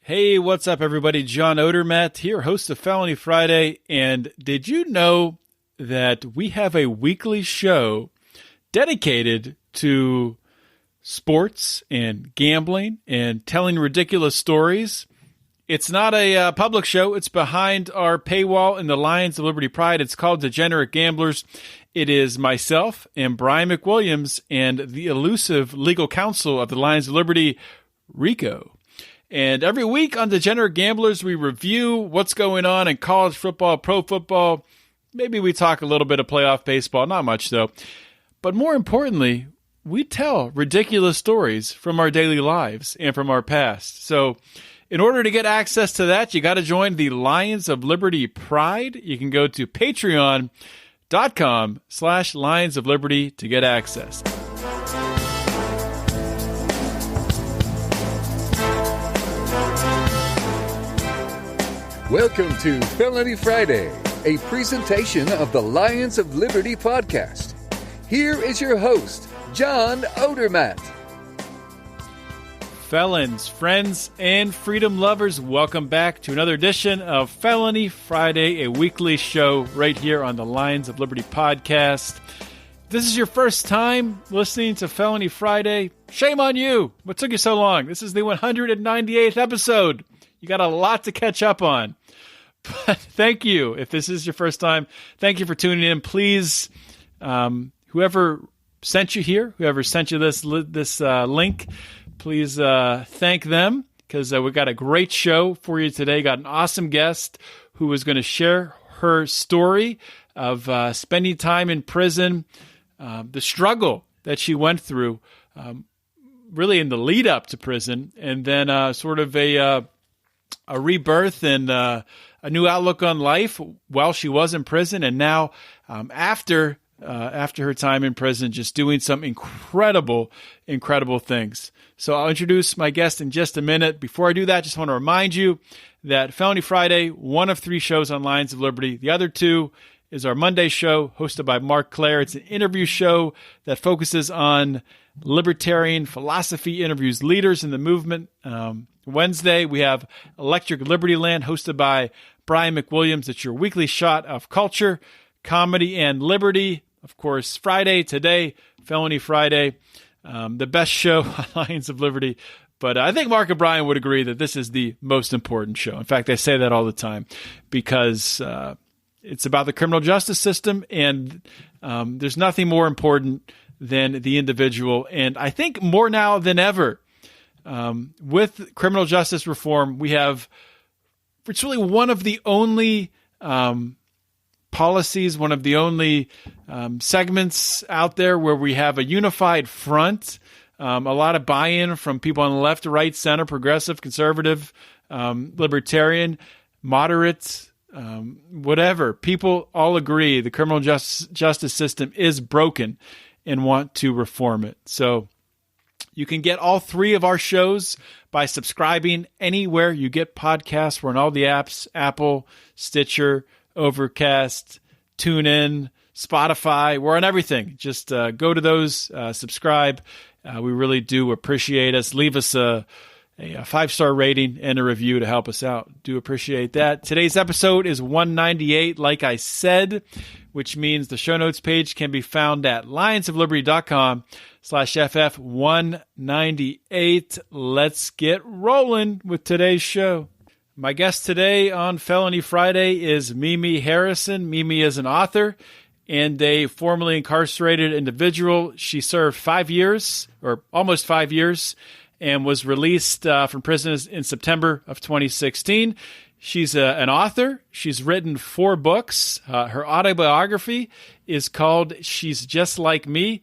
Hey, what's up, everybody? John Odermatt here, host of Felony Friday. And did you know that we have a weekly show dedicated to sports and gambling and telling ridiculous stories? It's not a public show. It's behind our paywall in the Lions of Liberty Pride. It's called Degenerate Gamblers. It is myself and Brian McWilliams and the elusive legal counsel of the Lions of Liberty, Rico. And every week on Degenerate Gamblers, we review what's going on in college football, pro football. Maybe we talk a little bit of playoff baseball, not much though. But more importantly, we tell ridiculous stories from our daily lives and from our past. So in order to get access to that, you got to join the Lions of Liberty Pride. You can go to patreon.com/Lions of Liberty to get access. Welcome to Felony Friday, a presentation of the Lions of Liberty podcast. Here is your host, John Odermatt. Felons, friends, and freedom lovers, welcome back to another edition of Felony Friday, a weekly show right here on the Lions of Liberty podcast. If this is your first time listening to Felony Friday, shame on you. What took you so long? This is the 198th episode. You got a lot to catch up on. But thank you. If this is your first time, thank you for tuning in. Please, whoever sent you here, whoever sent you this link, please thank them, because we got a great show for you today. Got an awesome guest who is going to share her story of spending time in prison, the struggle that she went through, really in the lead up to prison, and then sort of a rebirth and a new outlook on life while she was in prison, and now after her time in prison, just doing some incredible things. So I'll introduce my guest in just a minute. Before I do that, just want to remind you that Felony Friday, one of 3 shows on Lions of Liberty. The other 2 is our Monday show hosted by Mark Clare. It's an interview show that focuses on libertarian philosophy, interviews leaders in the movement. Wednesday, we have Electric Liberty Land hosted by Brian McWilliams. It's your weekly shot of culture, comedy, and liberty. Of course, Friday, today, Felony Friday, the best show on Lions of Liberty. But I think Mark and Brian would agree that this is the most important show. In fact, I say that all the time because it's about the criminal justice system, and there's nothing more important than the individual. And I think more now than ever, with criminal justice reform, we have it's really one of the only policies, one of the only segments out there where we have a unified front, a lot of buy-in from people on the left, right, center, progressive, conservative, libertarian, moderate, whatever. People all agree the criminal justice system is broken and want to reform it. So you can get all 3 of our shows by subscribing anywhere you get podcasts. We're on all the apps, Apple, Stitcher, Overcast, TuneIn, Spotify. We're on everything. Just go to those, subscribe. We really do appreciate us. Leave us a 5-star rating and a review to help us out. Do appreciate that. Today's episode is 198, like I said, which means the show notes page can be found at lionsofliberty.com/FF198. Let's get rolling with today's show. My guest today on Felony Friday is Mimi Harrison. Mimi is an author and a formerly incarcerated individual. She served 5 years, or almost 5 years, and was released from prison in September of 2016. She's an author. She's written 4 books. Her autobiography is called She's Just Like Me,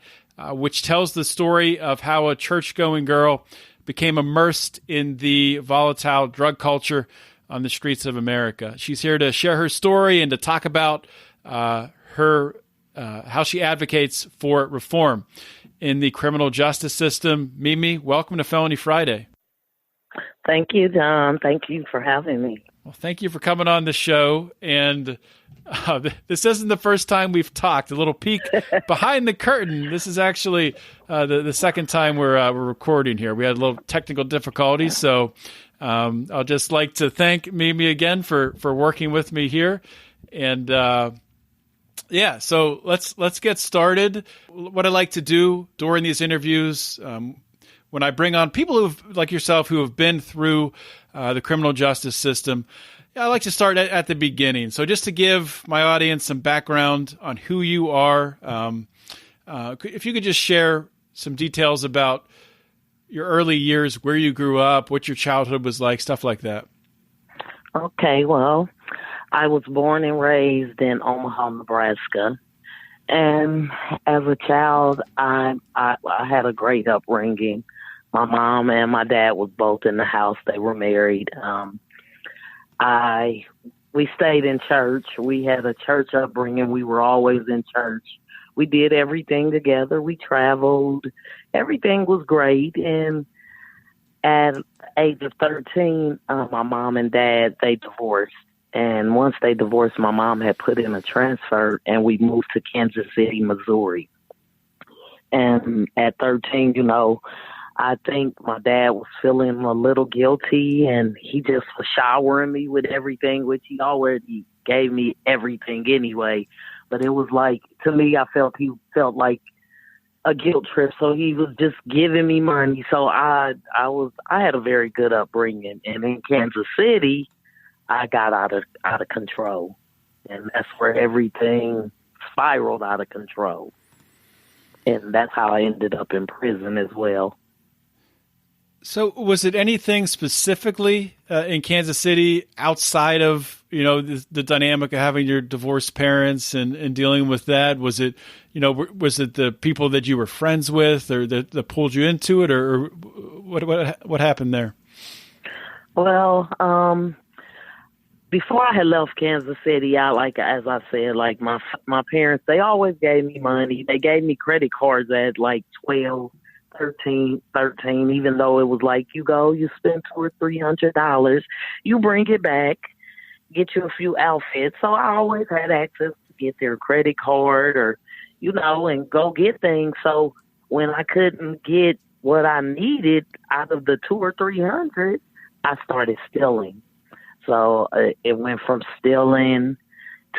which tells the story of how a churchgoing girl became immersed in the volatile drug culture on the streets of America. She's here to share her story and to talk about how she advocates for reform in the criminal justice system. Mimi, welcome to Felony Friday. Thank you, John. Thank you for having me. Well, thank you for coming on the show. And this isn't the first time we've talked. A little peek behind the curtain. This is actually the second time we're recording here. We had a little technical difficulties, so I'll just like to thank Mimi again for working with me here. And so let's get started. What I like to do during these interviews, when I bring on people like yourself who have been through the criminal justice system, I like to start at the beginning. So just to give my audience some background on who you are, if you could just share some details about your early years, where you grew up, what your childhood was like, stuff like that. Okay, well, I was born and raised in Omaha, Nebraska. And as a child, I had a great upbringing. My mom and my dad was both in the house. They were married. We stayed in church. We had a church upbringing. We were always in church. We did everything together. We traveled. Everything was great. And at the age of 13, my mom and dad, they divorced. And once they divorced, my mom had put in a transfer, and we moved to Kansas City, Missouri. And at 13, I think my dad was feeling a little guilty, and he just was showering me with everything, which he already gave me everything anyway. But it was like, to me, he felt like a guilt trip. So he was just giving me money. So I had a very good upbringing. And in Kansas City, I got out of control. And that's where everything spiraled out of control. And that's how I ended up in prison as well. So was it anything specifically in Kansas City outside of, the dynamic of having your divorced parents and dealing with that? Was it, was it the people that you were friends with or that pulled you into it, or what happened there? Well, before I had left Kansas City, as I said, my parents, they always gave me money. They gave me credit cards at 12, 13, even though it was like, you spend $200 or $300, you bring it back, get you a few outfits. So I always had access to get their credit card or, and go get things. So when I couldn't get what I needed out of the $200 or $300, I started stealing. So it went from stealing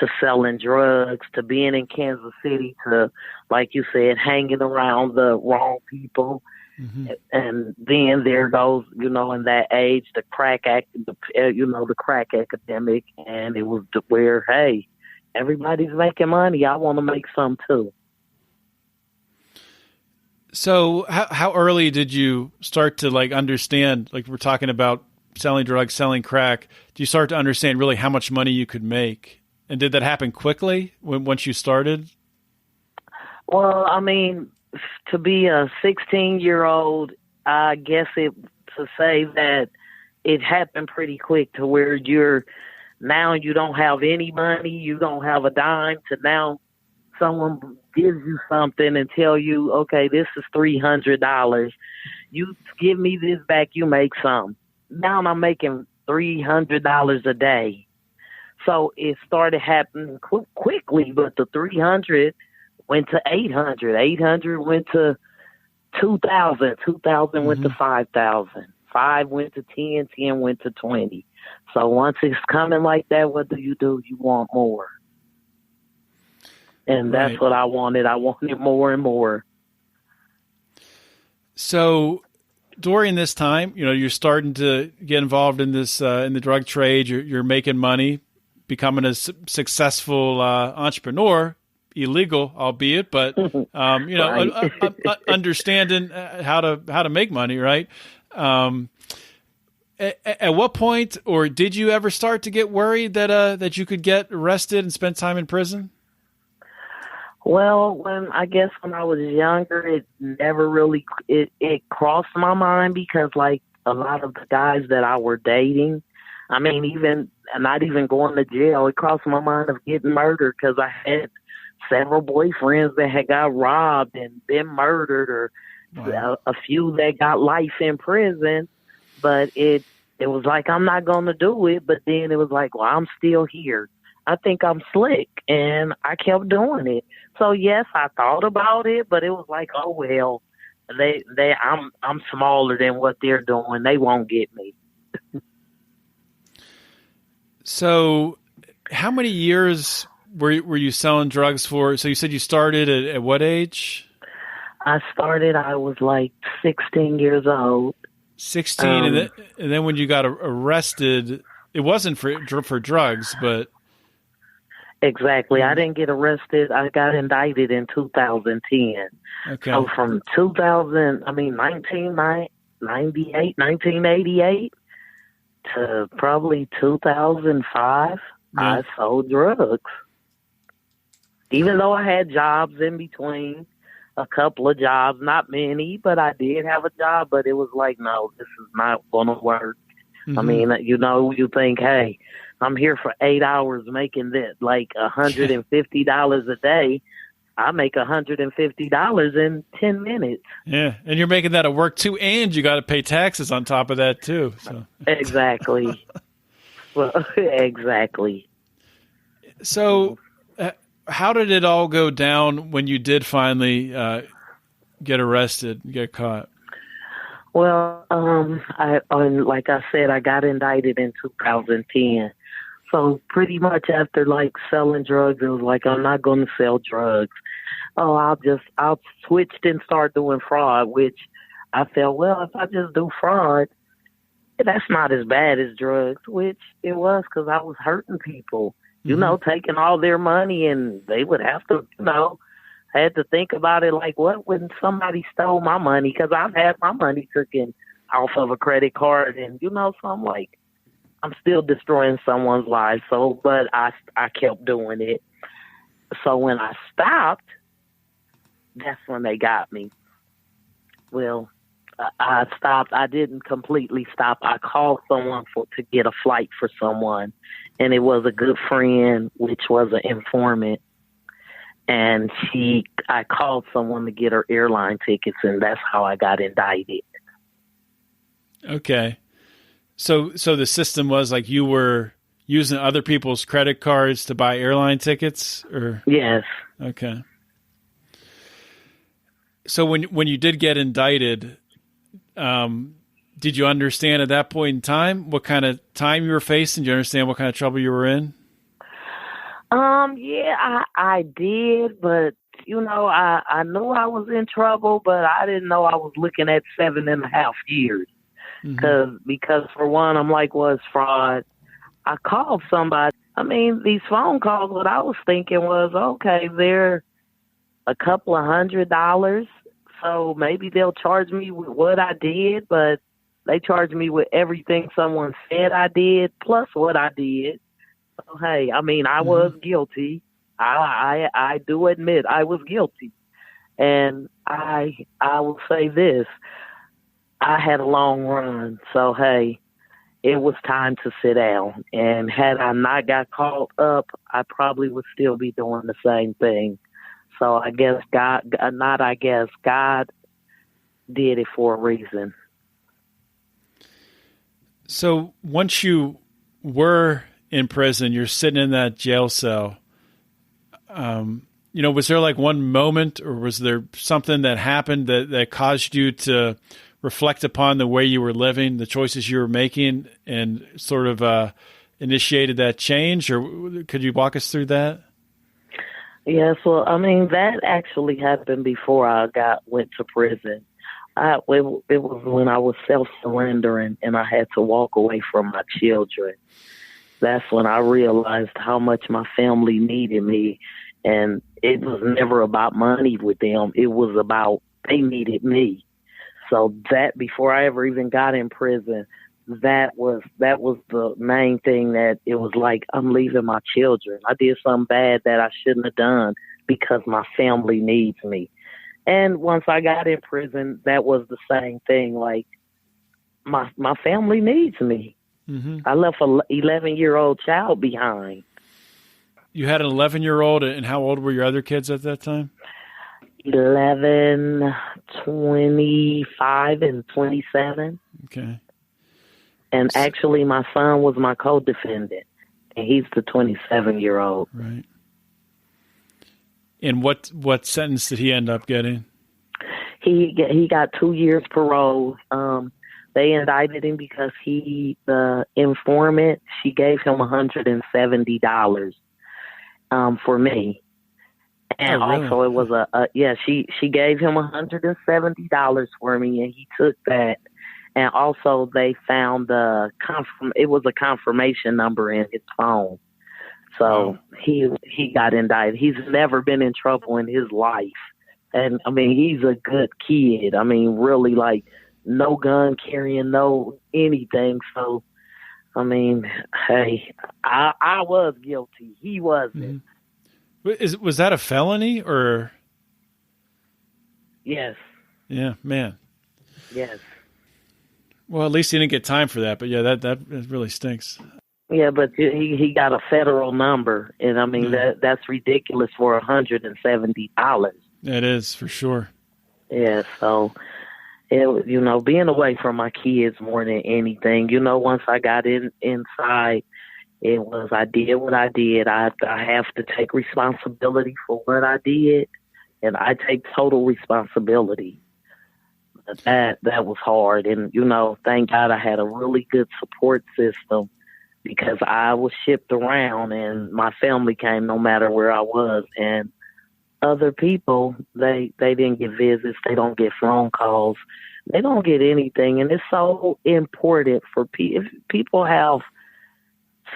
to selling drugs to being in Kansas City to, like you said, hanging around the wrong people. Mm-hmm. And then there goes, in that age, the crack epidemic. And it was where, hey, everybody's making money. I want to make some too. So how early did you start to understand, we're talking about selling drugs, selling crack, do you start to understand really how much money you could make? And did that happen quickly once you started? Well, I mean, to be a 16-year-old, I guess to say that it happened pretty quick to where now you don't have any money, you don't have a dime, to now someone gives you something and tell you, okay, this is $300. You give me this back, you make some. Now I'm making $300 a day. So it started happening quickly, but the 300 went to 800. 800 went to 2,000. 2,000 went to 5,000. 5 went to 10. 10 went to 20. So once it's coming like that, what do? You want more. And that's what I wanted. I wanted more and more. So during this time, you're starting to get involved in this, in the drug trade. You're making money, becoming a successful entrepreneur, illegal, albeit, but understanding how to make money, right? At what point, or did you ever start to get worried that you could get arrested and spend time in prison? Well, when I was younger, it never really it crossed my mind because a lot of the guys that I were dating, I mean, even not even going to jail, it crossed my mind of getting murdered because I had several boyfriends that had got robbed and been murdered, or a few that got life in prison. But it was like, I'm not going to do it. But then it was like, well, I'm still here. I think I'm slick, and I kept doing it. So yes, I thought about it, but it was like, oh well, I'm smaller than what they're doing. They won't get me. So how many years were you selling drugs for? So you said you started at what age? I was like 16 years old. 16, and then when you got arrested, it wasn't for drugs, but... Exactly. I didn't get arrested. I got indicted in 2010. Okay. So from 1988 to probably 2005, I sold drugs. Even though I had jobs in between, a couple of jobs, not many, but I did have a job, but it was like, no, this is not going to work. Mm-hmm. I mean, you think, hey, I'm here for 8 hours making this, like $150 a day. I make $150 in 10 minutes. Yeah, and you're making that at work too, and you got to pay taxes on top of that too. So. Exactly. Well, exactly. So, how did it all go down when you did finally get arrested, get caught? Well, like I said, I got indicted in 2010. So pretty much after like selling drugs, it was like, I'm not going to sell drugs. Oh, I'll switch and start doing fraud, which I felt, well, if I just do fraud, that's not as bad as drugs, which it was because I was hurting people, taking all their money, and they would have to, I had to think about it like, what when somebody stole my money? Because I've had my money taken off of a credit card, and, so I'm like, I'm still destroying someone's life. So, but I kept doing it. So when I stopped, that's when they got me. Well, I stopped. I didn't completely stop. I called someone to get a flight for someone, and it was a good friend, which was an informant. And I called someone to get her airline tickets, and that's how I got indicted. Okay. So the system was like you were using other people's credit cards to buy airline tickets, or? Yes. Okay. So when you did get indicted, did you understand at that point in time what kind of time you were facing? Did you understand what kind of trouble you were in? Yeah, I did, but I knew I was in trouble, but I didn't know I was looking at 7.5 years. Because for one, I'm like, well, it's fraud. I called somebody. I mean, these phone calls, what I was thinking was, okay, they're a couple of $100, so maybe they'll charge me with what I did, but they charged me with everything someone said I did, plus what I did. So, hey, I mean, I was guilty. I do admit I was guilty. And I will say this. I had a long run, so, hey, it was time to sit down. And had I not got caught up, I probably would still be doing the same thing. So I guess God did it for a reason. So once you were in prison, you're sitting in that jail cell, was there like one moment, or was there something that happened that caused you to reflect upon the way you were living, the choices you were making, and sort of initiated that change? Or could you walk us through that? Yes, well, I mean, that actually happened before I went to prison. It was when I was self-surrendering and I had to walk away from my children. That's when I realized how much my family needed me. And it was never about money with them. It was about they needed me. So that, before I ever even got in prison, that was the main thing, that it was like, I'm leaving my children. I did something bad that I shouldn't have done because my family needs me. And once I got in prison, that was the same thing. Like, my family needs me. Mm-hmm. I left an 11-year-old child behind. You had an 11-year-old, and how old were your other kids at that time? 11, 25, and 27. Okay. And actually, my son was my co-defendant, and he's the 27-year-old. Right. And what sentence did he end up getting? He got 2 years parole. They indicted him because the informant, she gave him $170 for me. And really? also it was she gave him $170 for me, and he took that. And also they found it was a confirmation number in his phone. So he got indicted. He's never been in trouble in his life. And I mean, he's a good kid. I mean, really, like, no gun carrying, no anything. So, I mean, hey, I was guilty. He wasn't. Mm-hmm. Was that a felony or? Yes. Yeah, man. Yes. Well, at least he didn't get time for that. But yeah, that really stinks. Yeah, but he got a federal number, and I mean that's ridiculous for $170. It is, for sure. Yeah, so being away from my kids more than anything. Once I got inside, it was I did what I did. I have to take responsibility for what I did, and I take total responsibility. But that was hard, and thank God I had a really good support system, because I was shipped around and my family came no matter where I was. And other people, they didn't get visits. They don't get phone calls. They don't get anything. And it's so important for if people have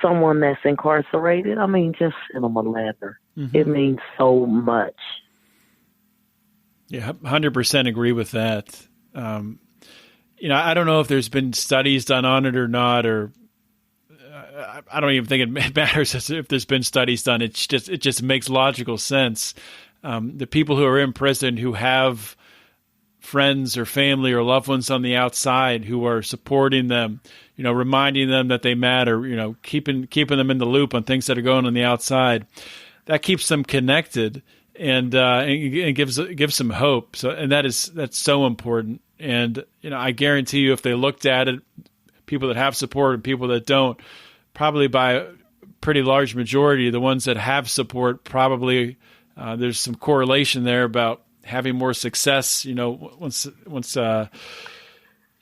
someone that's incarcerated. I mean, just send them a letter. Mm-hmm. It means so much. Yeah, 100% agree with that. I don't know if there's been studies done on it or not, or I don't even think it matters if there's been studies done. It just makes logical sense. The people who are in prison who have friends or family or loved ones on the outside who are supporting them, reminding them that they matter, keeping them in the loop on things that are going on the outside, that keeps them connected and gives them hope. So, and that's so important. And I guarantee you, if they looked at it, people that have support and people that don't, probably by a pretty large majority, the ones that have support, probably there's some correlation there about having more success, once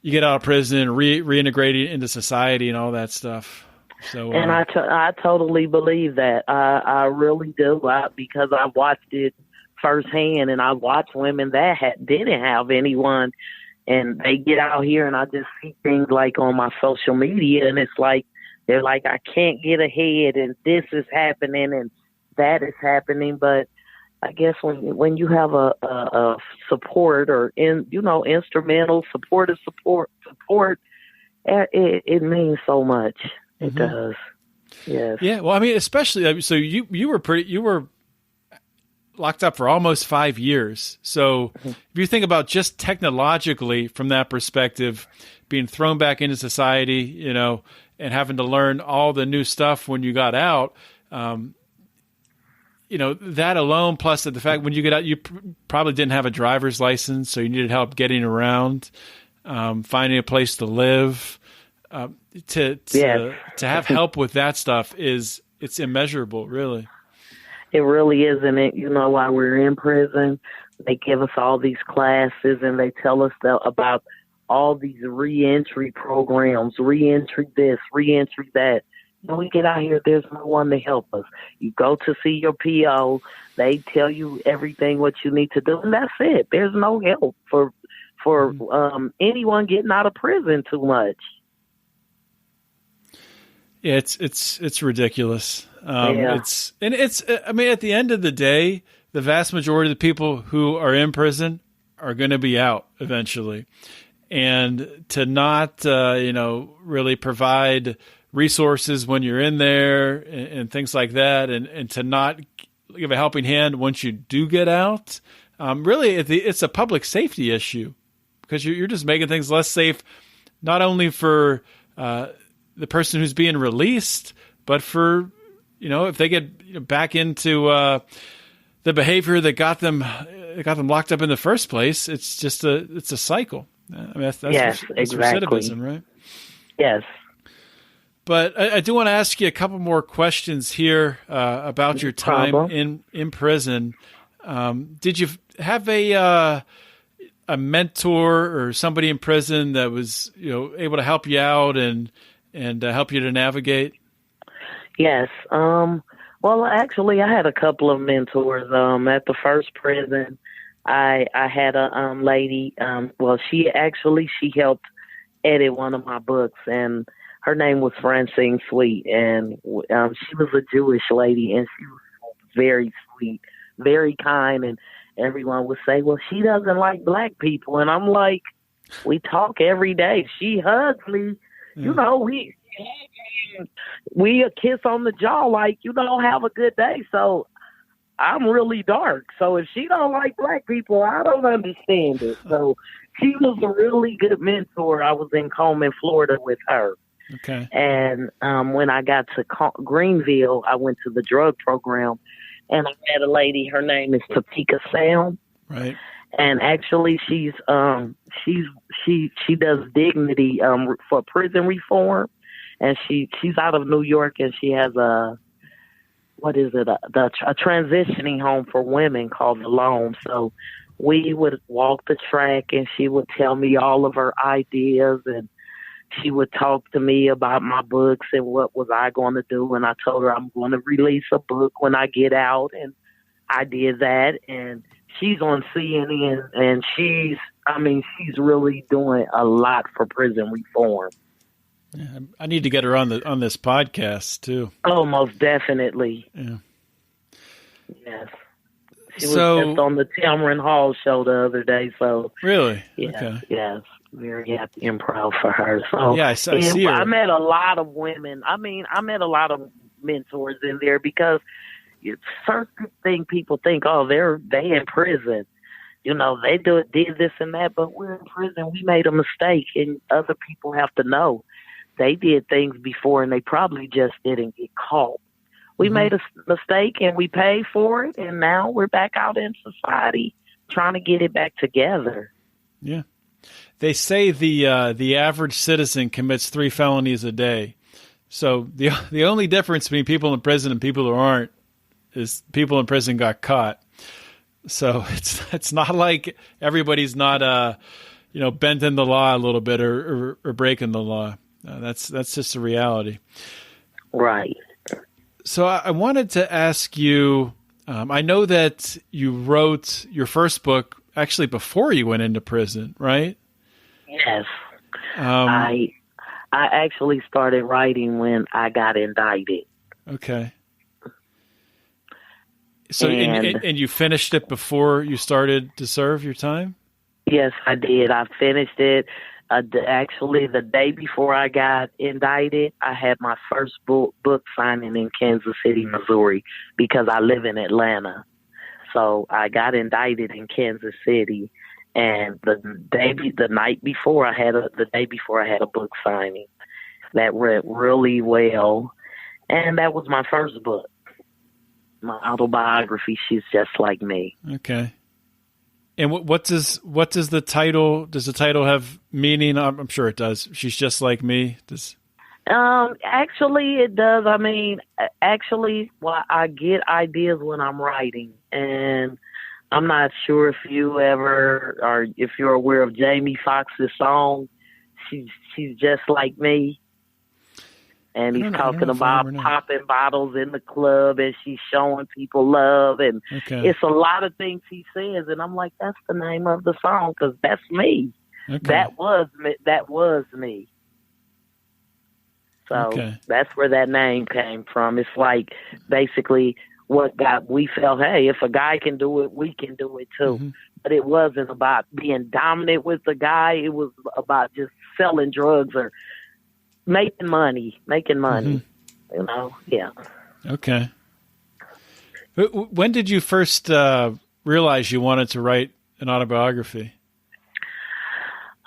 you get out of prison and reintegrating into society and all that stuff. So, and I totally believe that. I really do, because I've watched it firsthand, and I've watched women that didn't have anyone, and they get out here, and I just see things like on my social media, and it's like, they're like, I can't get ahead, and this is happening, and that is happening. But I guess when you have a support or instrumental supportive support, it means so much. It does. Yes. Yeah. Well, I mean, especially so you were locked up for almost 5 years. So if you think about just technologically from that perspective, being thrown back into society, and having to learn all the new stuff when you got out, that alone, plus the fact when you get out, you probably didn't have a driver's license, so you needed help getting around, finding a place to live. To have help with that stuff it's immeasurable, really. It really is, and while we're in prison, they give us all these classes, and they tell us about all these reentry programs, reentry this, reentry that. When we get out here, there's no one to help us. You go to see your PO, they tell you everything what you need to do, and that's it. There's no help for anyone getting out of prison too much. Yeah, it's ridiculous. Yeah. I mean, at the end of the day, the vast majority of the people who are in prison are going to be out eventually. And to not, really provide resources when you're in there and things like that, and to not give a helping hand once you do get out, really it's a public safety issue, because you're just making things less safe, not only for the person who's being released, but for, if they get back into the behavior that got them locked up in the first place, it's a cycle. I mean, that's exactly. recidivism, right? Yes. But I do want to ask you a couple more questions here about your time in prison. Did you have a a mentor or somebody in prison that was, able to help you out and help you to navigate? Yes. Well, actually, I had a couple of mentors. At the first prison, I had a lady. She helped edit one of my books, and her name was Francine Sweet, and she was a Jewish lady, and she was very sweet, very kind, and everyone would say, "Well, she doesn't like black people," and I'm like, "We talk every day. She hugs me, we a kiss on the jaw, like, have a good day." So I'm really dark. So if she don't like black people, I don't understand it. So she was a really good mentor. I was in Coleman, Florida with her. Okay. And when I got to Greenville, I went to the drug program, and I met a lady. Her name is Topeka Sam. Right. And actually, she does dignity for prison reform, and she's out of New York, and she has a transitioning home for women called The Loam. So we would walk the track, and she would tell me all of her ideas, and she would talk to me about my books and what was I going to do. And I told her I'm going to release a book when I get out, and I did that. And she's on CNN, and she's really doing a lot for prison reform. Yeah, I need to get her on this podcast too. Oh, most definitely. Yeah. Yes. She was just on the Tamron Hall show the other day. So really, yeah, okay. Yes, very happy and proud for her. So yeah, I see her. I met a lot of women. I met a lot of mentors in there, because first thing people think, oh, they in prison. They did this and that, but we're in prison. We made a mistake, and other people have to know they did things before, and they probably just didn't get caught. We made a mistake, and we paid for it, and now we're back out in society trying to get it back together. Yeah. They say the average citizen commits 3 felonies a day. So the only difference between people in prison and people who aren't is people in prison got caught. So it's not like everybody's not bending the law a little bit or breaking the law. That's just a reality. Right. So I wanted to ask you, I know that you wrote your first book actually before you went into prison, right? Yes. I actually started writing when I got indicted. Okay. So and you finished it before you started to serve your time? Yes, I did. I finished it. Actually, the day before I got indicted, I had my first book signing in Kansas City, Missouri, because I live in Atlanta. So I got indicted in Kansas City, and the day before I had a book signing that went really well, and that was my first book, my autobiography. She's Just Like Me. Okay. And what does the title? Does the title have meaning? I'm sure it does. She's Just Like Me. Actually, it does. I get ideas when I'm writing, and I'm not sure if you're aware of Jamie Foxx's song, She's Just Like Me. And he's talking about popping bottles in the club, and she's showing people love. And It's a lot of things he says. And I'm like, that's the name of the song, because that's me. Okay. That was me. So That's where that name came from. It's like basically we felt, hey, if a guy can do it, we can do it too. Mm-hmm. But it wasn't about being dominant with the guy. It was about just selling drugs or making money, mm-hmm. Yeah. Okay. When did you first realize you wanted to write an autobiography?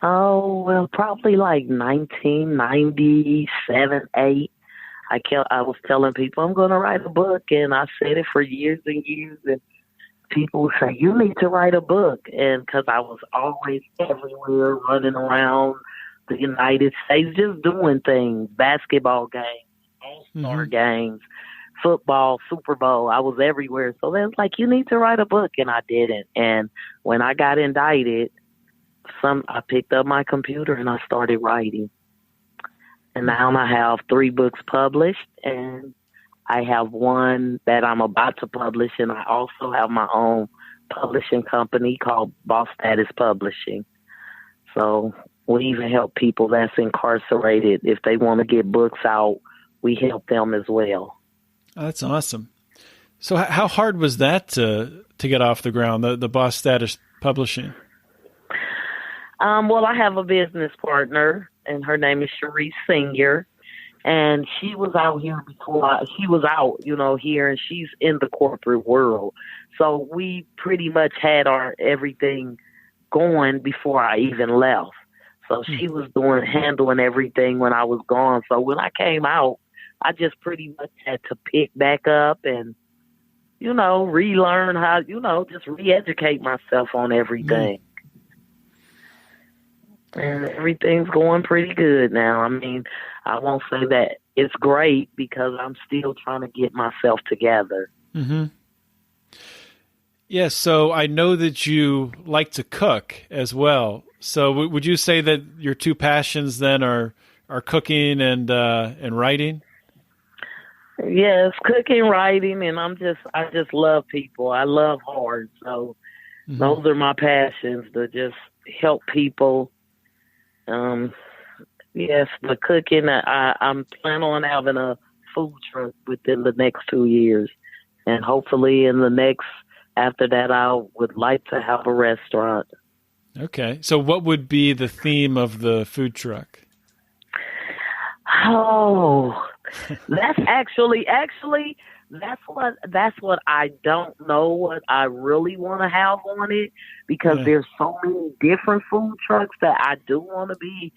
Oh, well, probably like 1997, 8. I was telling people I'm going to write a book, and I said it for years and years, and people would say, you need to write a book. And because I was always everywhere, running around the United States, just doing things, basketball games, all-star games, football, Super Bowl. I was everywhere. So they was like, you need to write a book. And I didn't. And when I got indicted, I picked up my computer and I started writing. And now I have 3 books published, and I have one that I'm about to publish, and I also have my own publishing company called Boss Status Publishing. So we even help people that's incarcerated. If they want to get books out, we help them as well. Oh, that's awesome. So how hard was that to get off the ground, the Boss Status Publishing? Well, I have a business partner, and her name is Cherise Senior, and she was out here she was out, here, and she's in the corporate world. So we pretty much had our everything going before I even left. So she was handling everything when I was gone. So when I came out, I just pretty much had to pick back up and, relearn how, just re-educate myself on everything. And everything's going pretty good now. I mean, I won't say that it's great because I'm still trying to get myself together. Mm-hmm. Yeah, so I know that you like to cook as well. So would you say that your 2 passions then are cooking and writing? Yes, cooking, writing, and I just love people. I love hard. So those are my passions, to just help people. Yes, the cooking, I'm planning on having a food truck within the next 2 years. And hopefully after that, I would like to have a restaurant. Okay. So what would be the theme of the food truck? Oh, that's actually, that's what I don't know what I really want to have on it, because there's so many different food trucks that I do want to be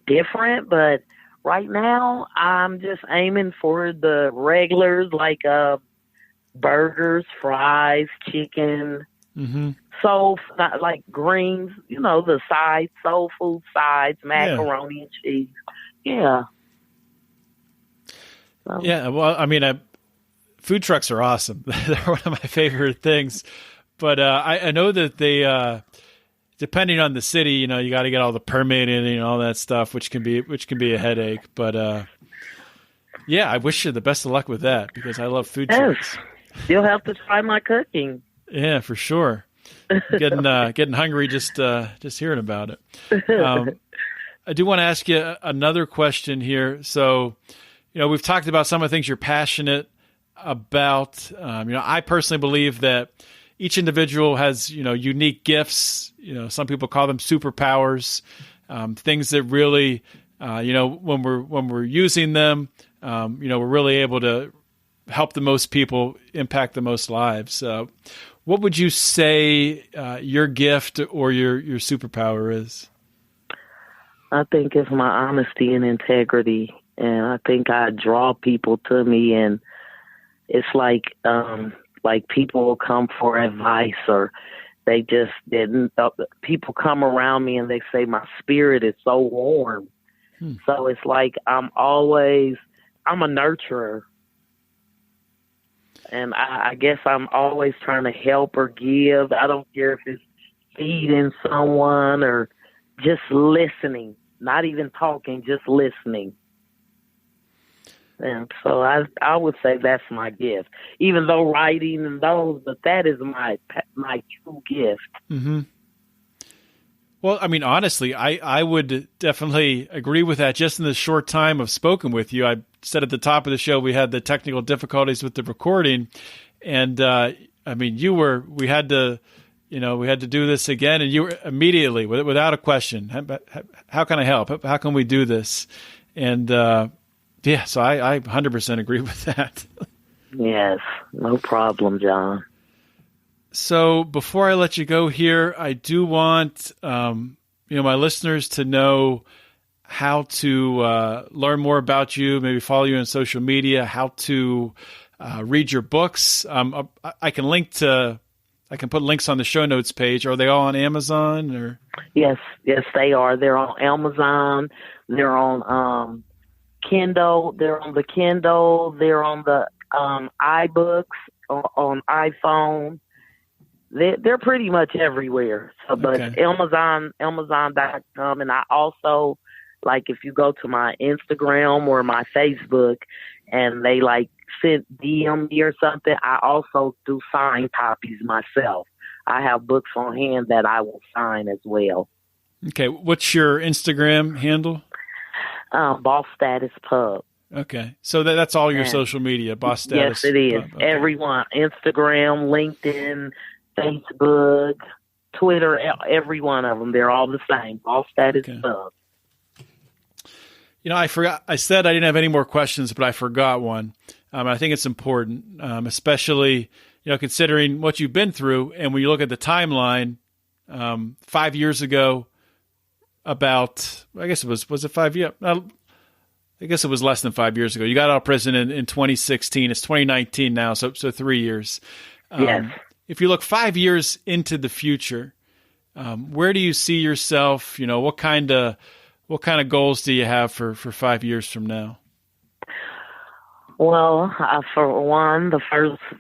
different. But right now, I'm just aiming for the regulars, like burgers, fries, chicken, soul, like greens, the sides, soul food sides, macaroni and cheese. Yeah. So. Yeah. Well, I mean, food trucks are awesome. They're one of my favorite things. But I know that they, depending on the city, you got to get all the permitting and all that stuff, which can be a headache. But I wish you the best of luck with that, because I love food trucks. You'll have to try my cooking. Yeah, for sure. Getting hungry just hearing about it. I do want to ask you another question here. So, we've talked about some of the things you're passionate about. I personally believe that each individual has, unique gifts. Some people call them superpowers, things that really, when we're using them, we're really able to help the most people, impact the most lives. What would you say your gift or your superpower is? I think it's my honesty and integrity, and I think I draw people to me, and it's like people will come for advice, or they just didn't. People come around me and they say my spirit is so warm. So it's like I'm a nurturer. And I guess I'm always trying to help or give. I don't care if it's feeding someone or just listening, not even talking, just listening. And so I would say that's my gift, even though writing and those, but that is my true gift. Mm-hmm. Well, I mean, honestly, I would definitely agree with that. Just in the short time I've spoken with you, I said at the top of the show we had the technical difficulties with the recording, and we had to do this again, and you were immediately, without a question, how can I help? How can we do this? And so I 100% agree with that. Yes, no problem, John. So before I let you go here, I do want my listeners to know how to learn more about you, maybe follow you on social media, how to read your books. I can put links on the show notes page. Are they all on Amazon or? Yes, they are. They're on Amazon. They're on Kindle. They're on the Kindle. They're on the iBooks on iPhone. They're pretty much everywhere. So, but Okay. Amazon.com, and I also, like, if you go to my Instagram or my Facebook, and they like send DM me or something, I also do sign copies myself. I have books on hand that I will sign as well. Okay. What's your Instagram handle? Boss Status Pub. Okay. So that's all your social media, Boss Status. Yes, it is. Okay. Everyone, Instagram, LinkedIn, Facebook, Twitter, every one of them. They're all the same. Boss Status Pub. You know, I forgot. I said I didn't have any more questions, but I forgot one. I think it's important, especially, you know, considering what you've been through. And when you look at the timeline, 5 years ago, about, I guess was it 5 years? I guess it was less than 5 years ago. You got out of prison in 2016. It's 2019 now, so 3 years. Yes. If you look 5 years into the future, where do you see yourself? You know, what kind of goals do you have for 5 years from now? Well, for one, the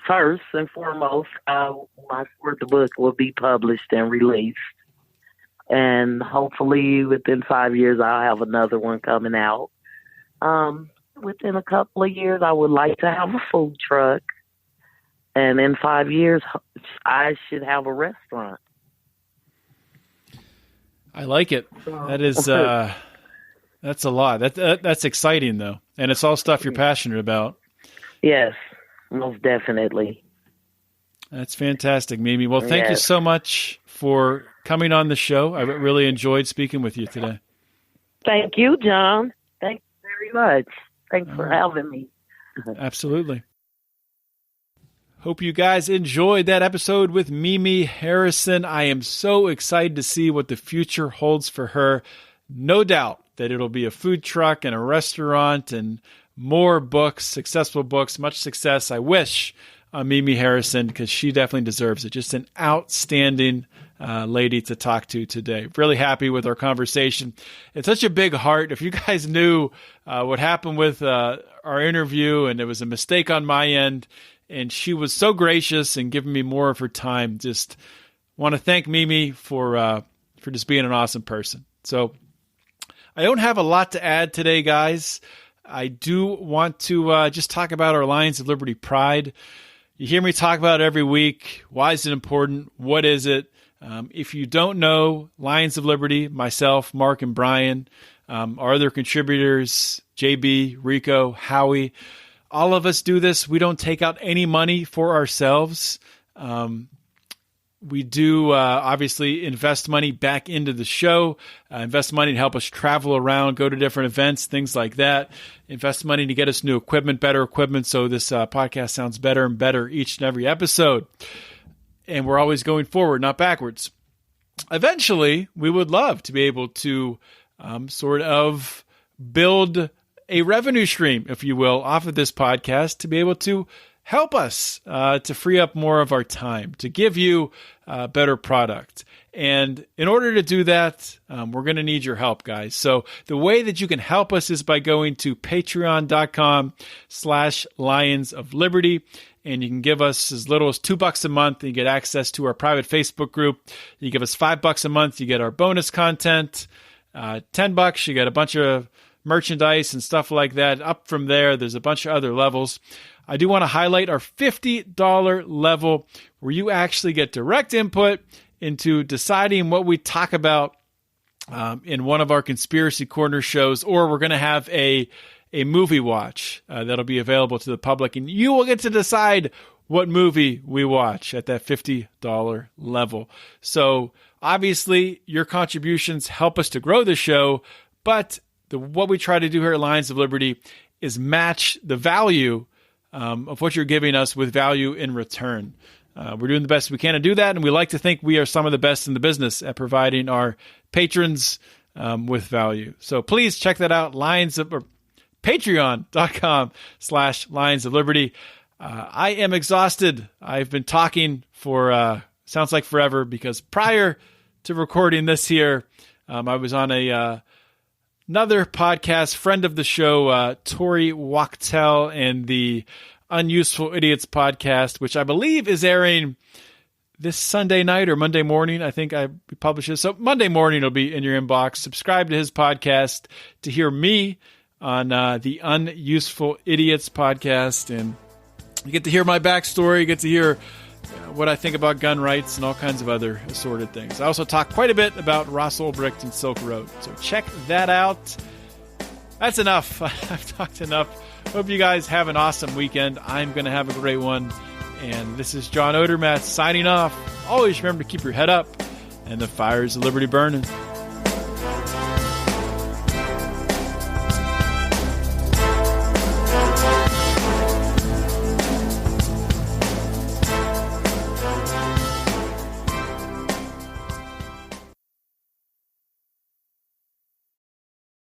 first and foremost, my fourth book will be published and released. And hopefully within 5 years, I'll have another one coming out. Within a couple of years, I would like to have a food truck. And in 5 years, I should have a restaurant. I like it. That is, that's a lot. That's exciting, though. And it's all stuff you're passionate about. Yes, most definitely. That's fantastic, Mimi. Well, thank you so much for coming on the show. I really enjoyed speaking with you today. Thank you, John. Thank you very much. Thanks for having me. Absolutely. Hope you guys enjoyed that episode with Mimi Harrison. I am so excited to see what the future holds for her. No doubt that it'll be a food truck and a restaurant and more books, successful books, much success. I wish Mimi Harrison, because she definitely deserves it. Just an outstanding lady to talk to today. Really happy with our conversation. It's such a big heart. If you guys knew what happened with our interview, and it was a mistake on my end, and she was so gracious and giving me more of her time. Just want to thank Mimi for just being an awesome person. So I don't have a lot to add today, guys. I do want to just talk about our Lions of Liberty Pride. You hear me talk about it every week. Why is it important? What is it? If you don't know, Lions of Liberty, myself, Mark, and Brian, our other contributors, JB, Rico, Howie, all of us do this. We don't take out any money for ourselves. We do obviously invest money back into the show, invest money to help us travel around, go to different events, things like that, invest money to get us new equipment, better equipment, so this podcast sounds better and better each and every episode. And we're always going forward, not backwards. Eventually, we would love to be able to sort of build a revenue stream, if you will, off of this podcast to be able to help us to free up more of our time, to give you a better product. And in order to do that, we're going to need your help, guys. So the way that you can help us is by going to patreon.com/Lions of Liberty. And you can give us as little as $2 a month, and you get access to our private Facebook group. You give us $5 a month, you get our bonus content. $10, you get a bunch of merchandise and stuff like that. Up from there, there's a bunch of other levels. I do want to highlight our $50 level, where you actually get direct input into deciding what we talk about in one of our Conspiracy Corner shows, or we're going to have a movie watch that'll be available to the public, and you will get to decide what movie we watch at that $50 level. So obviously, your contributions help us to grow the show, but what we try to do here at Lions of Liberty is match the value of what you're giving us with value in return. We're doing the best we can to do that, and we like to think we are some of the best in the business at providing our patrons with value. So please check that out, patreon.com/Lions of Liberty. I am exhausted. I've been talking for sounds like forever, because prior to recording this here, I was on another podcast, friend of the show, Tori Wachtel, and the Unuseful Idiots podcast, which I believe is airing this Sunday night or Monday morning. I think I publish this. So Monday morning it'll be in your inbox. Subscribe to his podcast to hear me on the Unuseful Idiots podcast. And you get to hear my backstory. You get to hear what I think about gun rights and all kinds of other assorted things. I also talk quite a bit about Ross Ulbricht and Silk Road. So check that out. That's enough. I've talked enough. Hope you guys have an awesome weekend. I'm going to have a great one. And this is John Odermatt signing off. Always remember to keep your head up and the fires of liberty burning.